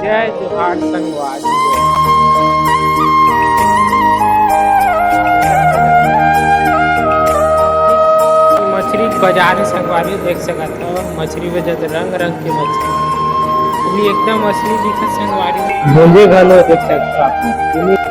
जय जोहार संगवारी। मछली बाजार संगवारी देख सकत हो, मछली बजत रंग रंग के मछली भी एकदम असली दिखत संगवारी। मुझे घलो देख सकते हो आप।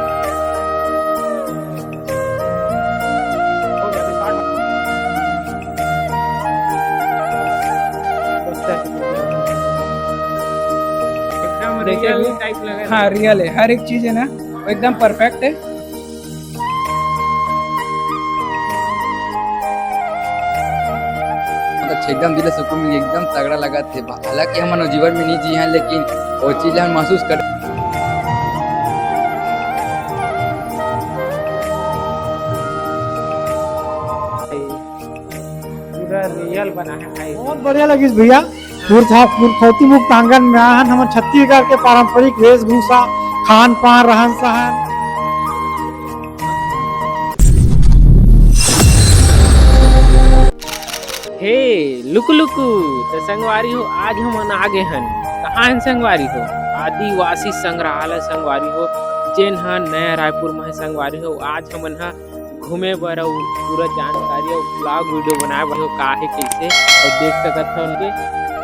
रियल टाइप लग रहा है। हाँ रियल है, हर एक चीज है ना एकदम परफेक्ट है। एकदम दिल सुकून मिली, एकदम तगड़ा लगा थे। हालांकि हम जीवन में नहीं जी हैं, लेकिन वो चीज़ हम महसूस कर। पूरा रियल बना है भाई, बहुत बढ़िया लगी भैया। मुख्यौती मुक्त आंगन में आहन हम छत्तीसगढ़ के पारंपरिक वेशभूषा, खान पान, रहन सहन। हे लुकु लुकु तो संगवारी हो, आज हम आगे हन। कहाँ हन संगवारी हो? आदिवासी संग्रहालय संगवारी हो, जेन हा नया रायपुर में संगवारी हो। आज हमन हा घूमे बर और पूरा जानकारी और ब्लॉग वीडियो बनाए बर हो, का है कैसे और देख सकत हो उनके।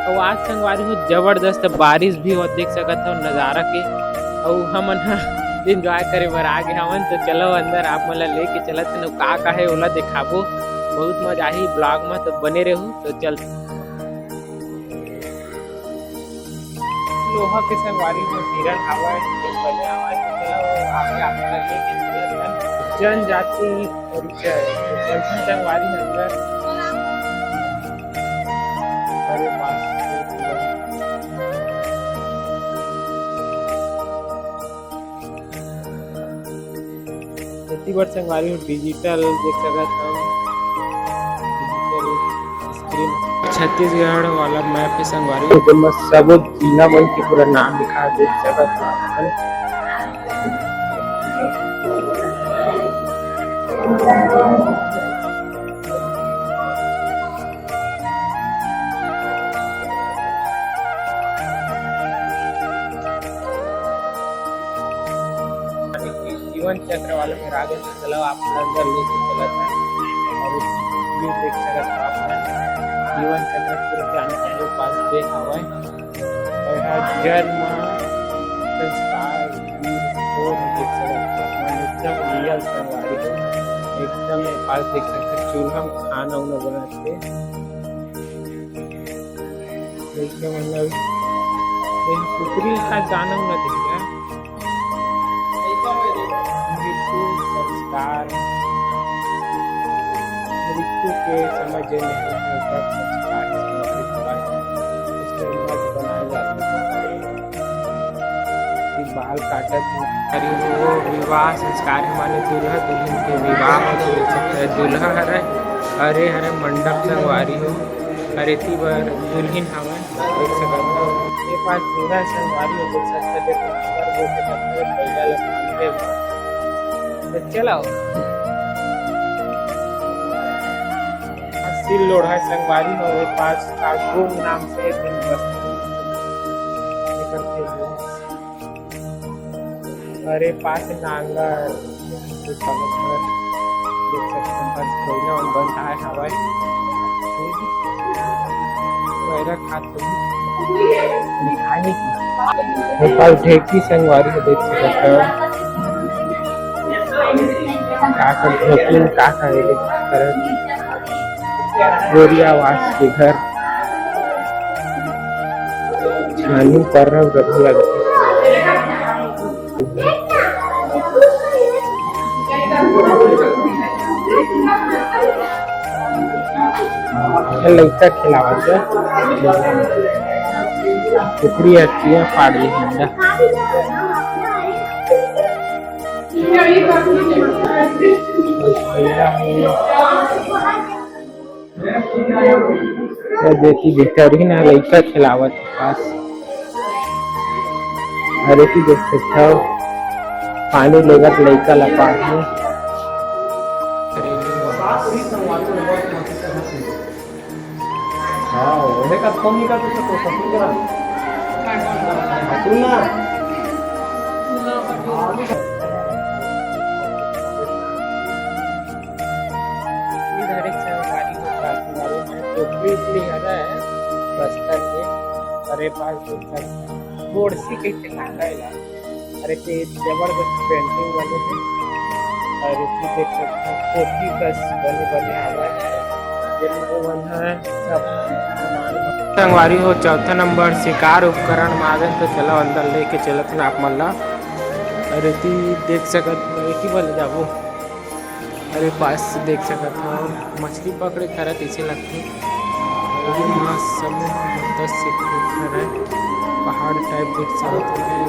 और आज संगवारी हो जबरदस्त बारिश भी हो, देख सकत हो नज़ारा के। और हमन हा एंजॉय करे बर आगे हमन, तो चलो अंदर आप मन लेके चलत हन, का है ओला दिखाबो। बहुत मजा आई ब्लॉग में, तो बने रहू। तो चल लोहा के संगवारी में हिरन हवा बने आवाज, चलो आगे आप लेके चलत जनजाति परिचय। तो चलते संगवारी अंदर। अरे पास इतनी बार संगवारी डिजिटल देख सकत हो, छत्तीसगढ़ वाला मैप है संगवारी, जिसमें सब जिला मन के पूरा नाम लिखा देख सकत हो। जीवन चक्र वाले में आगे चलो आप अंदर लेके चलत हैं और भी देख सकत हो आप। जीवन चक्र पूरा जानकारी पास दे हवा और हर जन्म संस्कार और देख सकते हो एकदम रियल संगवारी हो। एकदम पास देख सकते चूल्हा में खाना उना बनाते एकदम मतलब कुकरी का जाना उना दिख रहा है। संस्कार मृत्यु के समय जो बनाए जाते बाल काटत वो विवाह संस्कार हमारे दूल्हा दुल्हन के विवाह दूल्हा हरे हरे हरे मंडप संगवारी हो, हरे ती बर दुल्हन हवा देख सकते हो। ये पास पूरा संगवारी हो देख सकते हो। चलाओ सिल लोढ़ा संगवारी हो, पास कागुम नाम से अरे पास नांगर देख सकते हैं। बस कोयला बनता है हवाई वगैरह खाने की पास ढेकी संगवारी को देख सकते हो। गोरियावास के घर छानी पर लड़का खिलावत कुकरी अच्छी फाड़ ली अंडा। देखी भितरी ना लड़का खिलावत पास। अरे की देख सकते हो पानी लेगत लड़का लपा है। हाँ, इधर एक संगवारी हो संगवारी में टोपली उतली है बस्तर के अरे पास बोर्डसी कैसे लगाएगा अरे ते जबरदस्त पेंटिंग बने हैं और इसी देख सकते हैं कॉपी कस बने बने हवा है सब संगवारी हो चौथा नंबर शिकार उपकरण मागन तो चलो अंदर लेके चलत ना आप मन ला अरे ती देख सकत की बोल जाबो अरे पास देख सकत हो मछली पकड़े खरत इसे लगती समूह मत्स्य है पहाड़ टाइप देख सकते हैं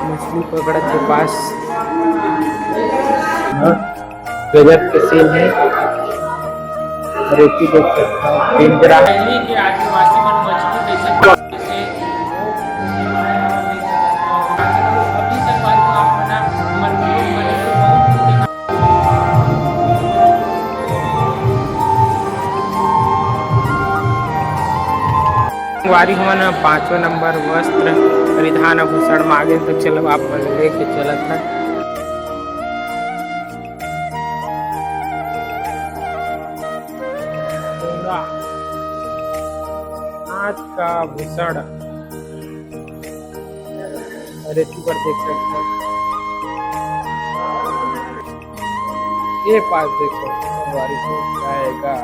मछली पकड़त के पास गजब के सीन है रेती देख सकता हूँ पिंजरा के आदिवासी मन मछली कैसे संगवारी हमन 5वां नंबर वस्त्र परिधान आभूषण मांगे तो चलो आप मन लेके चलत है हाथ का आभूषण रेती पर देख सकते हैं ये पास देख सकते हैं संगवारी को जाएगा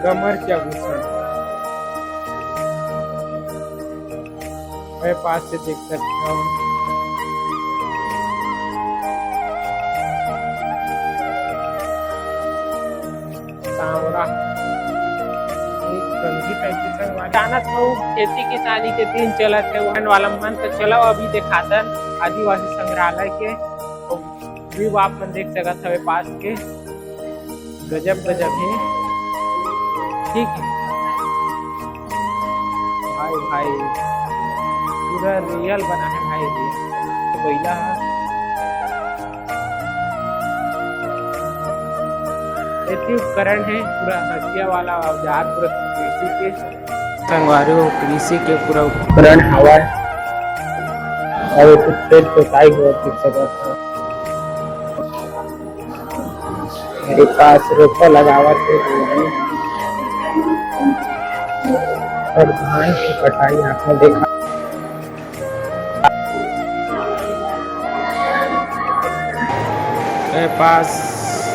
कमर के आभूषण मैं पास से देख सकता हूँ सांवरा एक कंघी टाइप की संगवारी जानत हो खेती किसानी के दिन चलत है वहन वाला मन तो चलो अभी दिखातन आदिवासी संग्रहालय के व्यू आप मन देख सकत हवे पास के गजब गजब है ठीक है भाई भाई पूरा रियल बना है भाई जी पहिला खेती उपकरण है पूरा हसिया वाला औजार पूरा कृषि के संगवारी कृषि के पूरा उपकरण हवा और कुछ खेत जोताई हो देख सकत है मेरे पास रोपा लगावत है और धान की कटाई आपने देखा मेरे पास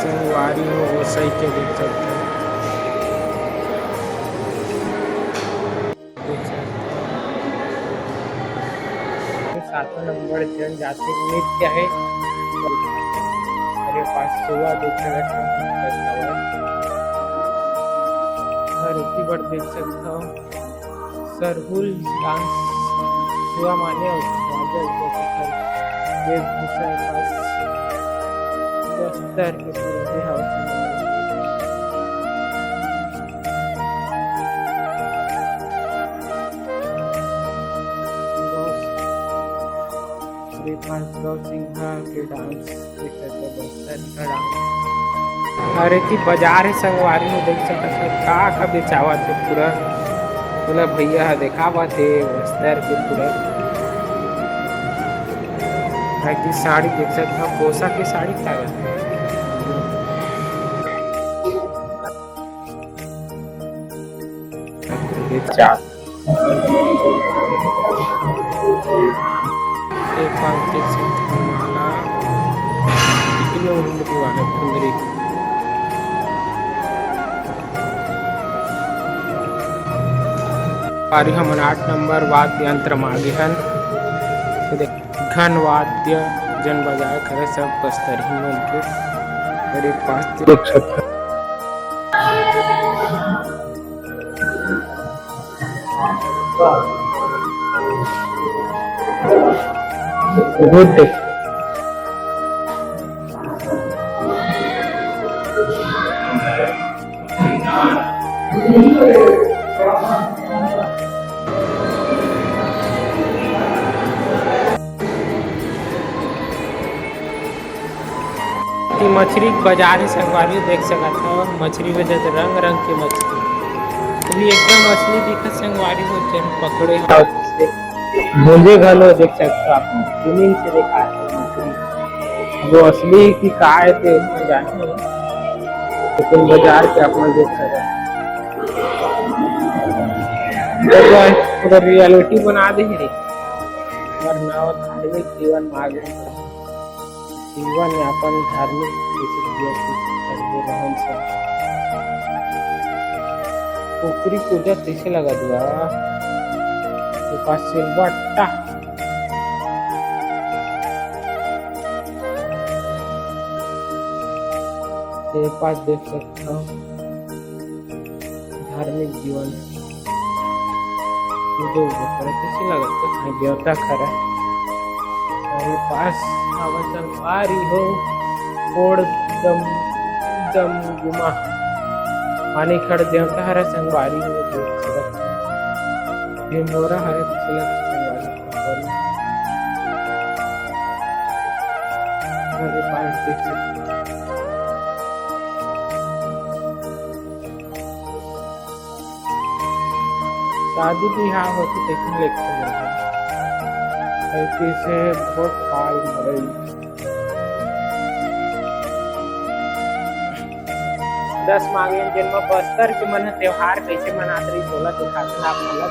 संगवारी हो वो सही के देख सकते हैं 7वां नंबर जनजाति नृत्य है मेरे पास सुबह देख सकता हूँ बड़ देख सकता हूँ सरहुल डांस सुबह माने वेशभूषा पास बस्तर के पूरे हाउस सिंहा के डांस देख सकते बस्तर का डांस अरे की बाजार है संगवारी में देख सकते का बेचावत है पूरा बोला भैया देखावत है बस्तर के पूरा की साड़ी देख सकते पोसा की साड़ी लागत एक बार देख सकते माला कितनी उम्र की वाला सुंदरी पारी हम 8 नंबर वाद्य यंत्र मांगे हन घन वाद्य जन बजाए करे सब बस्तर ही मन के मेरे पास देख सकते गुड ती मछली के बाजार है संगवारी देख सकत हो। मछली बेचत रंग रंग के मछली भी एकदम असली दिखत संगवारी हो जन पकड़े हो भोजे घलो देख सकते हो आप जमीन से देखा है मछली वो असली की का है ते इतना जाने हो। लेकिन बाजार के अपना देख सकते पूरा रियलिटी बना दे रे वरना और धार्मिक जीवन में आगे जीवन यापन धार्मिक रहन सहन पोखरी पूजा कैसे लगा दिया सिलवट्टा के पास देख सकता हूँ धार्मिक जीवन कैसे लगा तो देवता खरा मेरे पास संगवारी हो कोड दम दम गुमा पानी खड़ देवता हरा संगवारी हो देख सकत मोरा हरे संगवारी मेरे पास देख सकते शादी ब्याह होती देखने लिखते ऐसे से बहुत हाल मरई 10 मांगे जन्म बस्तर के मन त्योहार कैसे मनाते रही 16 दिखाते आप मतलब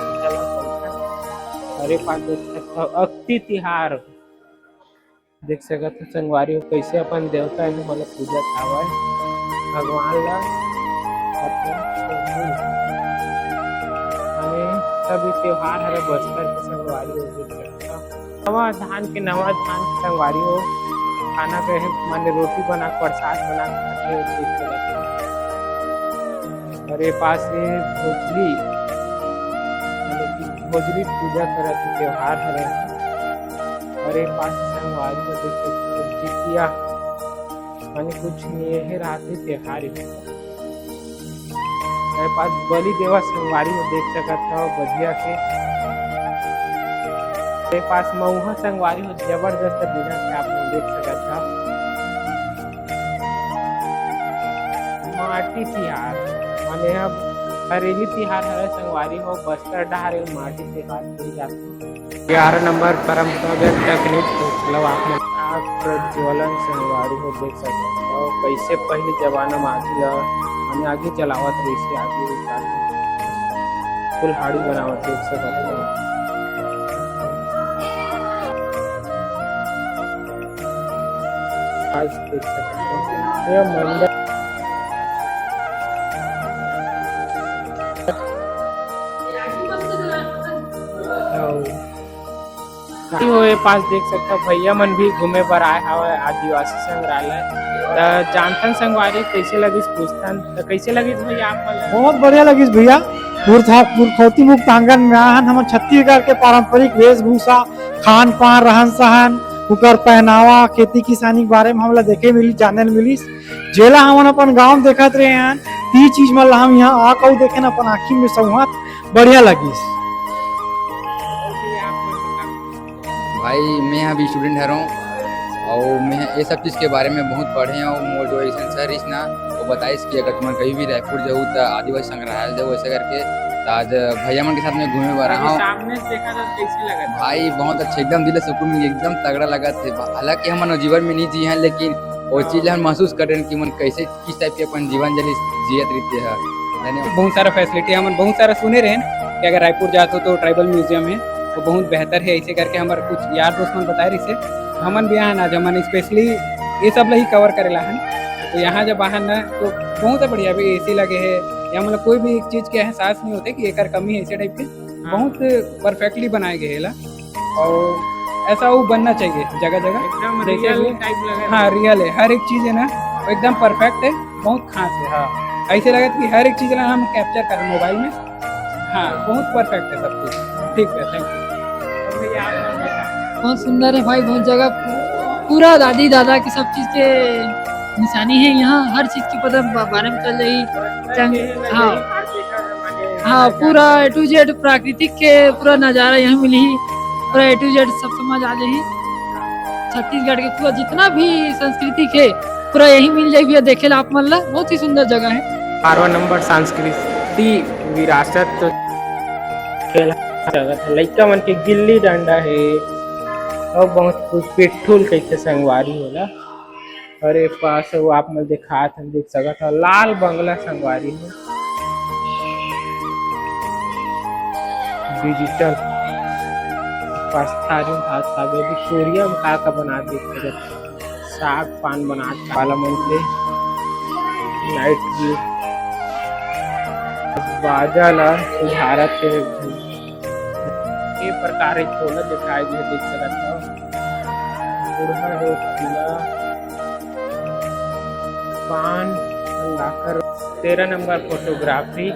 अरे पास देख सकते हो अक्ति तिहार देख सकते संगवारी हो कैसे अपन देवता है मतलब पूजा खावा भगवान ला सभी त्योहार हरे बस्तर के संगवारी हो नवा धान के संगवारी हो खाना के माने रोटी बना प्रसाद बना खाते अरे पास भोजली पूजा करत त्योहार हरे अरे पास संगवारी हो जितिया माने कुछ नहीं है रात त्योहार मेरे पास बलि देवा संगवारी में देख सकता हो बजिया के मेरे पास मऊहा संगवारी हो जबरदस्त बिना से आप देख सकता हो माटी तिहार माने अब हरेली तिहार हरे संगवारी हो बस्तर डहारे माटी तिहार की जाती 11 नंबर परंपरागत तकनीक मतलब आप प्रज्वलन संगवारी हो देख सकते हो कैसे पहले जमाना में आगे चलावत रही से आगे कुल्हाड़ी बनावत देख सकते हो आज देख सकते हो यह मंदिर होए पास देख सकते हो भैया मन भी घूमे पर आए हवे आदिवासी संग्रहालय जानथन संगवारी कैसे लगी पूछथन तो कैसे लगी भैया आप बहुत बढ़िया लगी भैया पुरखौती मुक्त आंगन में आहन हम छत्तीसगढ़ के पारंपरिक वेशभूषा खान पान रहन सहन उकर पहनावा खेती किसानी के बारे में हमला देखे मिली जाने मिली जेला हम अपन गांव देखत रहे हैं ती चीज में हम यहाँ आकर देखे न अपन आँखी में संवाद बढ़िया लगी भाई मैं अभी स्टूडेंट रहा हूँ और मैं ये सब चीज़ के बारे में बहुत पढ़े और मोर जो ऐसा सर इस ना वो बताइस कि अगर तुम कहीं भी रायपुर जाऊँ तो आदिवासी संग्रहालय जाऊँ ऐसे करके तो आज भैया मन के साथ में घूमे बर रहा हूँ भाई बहुत अच्छा एकदम दिल सुकून मिली एकदम तगड़ा लगा थे हालांकि हम जीवन में नहीं जिए हैं लेकिन वो चीज़ हम महसूस कर रहे हैं कि मन कैसे किस टाइप के अपन जीवन जियत रहते हैं बहुत सारा फैसिलिटी हम बहुत सारा सुने रहे कि अगर रायपुर जाते तो ट्राइबल म्यूजियम है तो बहुत बेहतर है ऐसे करके हमारे कुछ यार दोस्त मन बताए रही से हमन भी यहाँ ना जमन स्पेशली ये सब ही कवर करेला हन तो यहाँ जब आहन ना तो बहुत बढ़िया भी एसी लगे है या मतलब कोई भी एक चीज़ के एहसास नहीं होते कि एक कमी है ऐसे टाइप के बहुत परफेक्टली बनाए गए है और ऐसा वो बनना चाहिए जगह जगह जैसे हाँ रियल है हर एक चीज़ है ना एकदम परफेक्ट है बहुत खास है हाँ ऐसे लगा कि हर एक चीज़ ना हम कैप्चर करें मोबाइल में हाँ बहुत परफेक्ट है सब कुछ ठीक है थैंक यू बहुत सुंदर है भाई बहुत जगह पूरा दादी दादा की सब चीज के निशानी है यहाँ हर चीज की पता बारे में चल रही हाँ पूरा A to Z प्राकृतिक के पूरा नजारा यहाँ मिली पूरा A to Z सब समझ आ जाही छत्तीसगढ़ के पूरा जितना भी संस्कृति है पूरा यही मिल जाए भैया देखे ला आप मन ला, बहुत ही सुंदर जगह है। 12वां नंबर सांस्कृतिक विरासत खेल जगत है। लइका मन के गिल्ली डंडा है और बहुत कुछ पिट्ठुल कैसे संगवारी होला। और एक पास वो आप मन दिखात हम देख सकत हो लाल बंगला संगवारी हो डिजिटल पास थारी हाथ सागे भी कोरिया में का बना देख सकत साग पान बना काला मन से नाइट व्यू बाजा ला सुधारत के ये प्रकार छोला दिखाई दे देख सकत हो बुढ़ा रोटिया पान लाकर 13 नंबर फोटोग्राफी।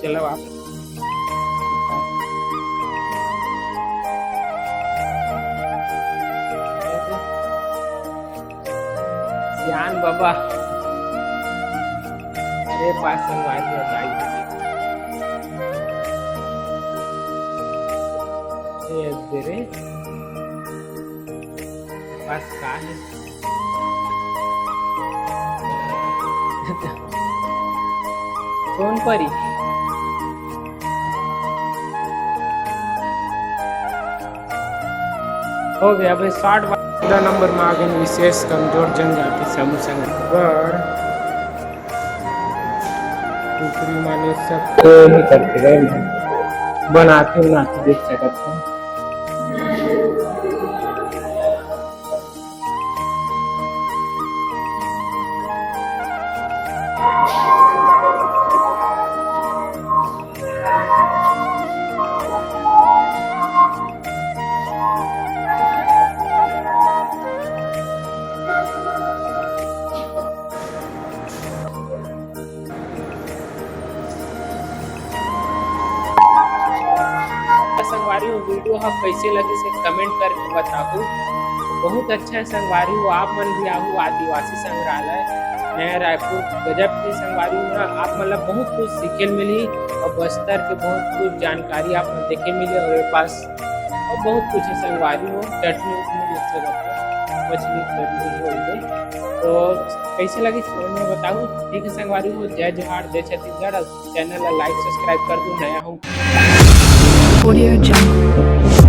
चलो आप सियान बाबा अरे पास संगवारी बताई तेरे पास का है सोनपरी हो गया भाई 60 नंबर में आगे विशेष कमजोर जनजाति समूह संघ ऊपरी माने सब ही करते रहे बनाते बनाते देख सकते हैं। संगवारी हो वीडियो हम कैसे लगे से कमेंट करके बताओ। बहुत अच्छा है संगवारी हो आप मन भी आहू आदिवासी संग्रहालय नया रायपुर गजब के संगवारी में आप मतलब बहुत कुछ सीखे मिली और बस्तर के बहुत कुछ जानकारी आप देखे मिली और पास और बहुत कुछ है संगवारी हो चटनी उठनी देख सकते मछली चटनी हो तो कैसे लगी में बताओ। ठीक है संगवारी हो जय जोहार जय छत्तीसगढ़। चैनल लाइक सब्सक्राइब कर दो नया हूँ। Audio Jungle.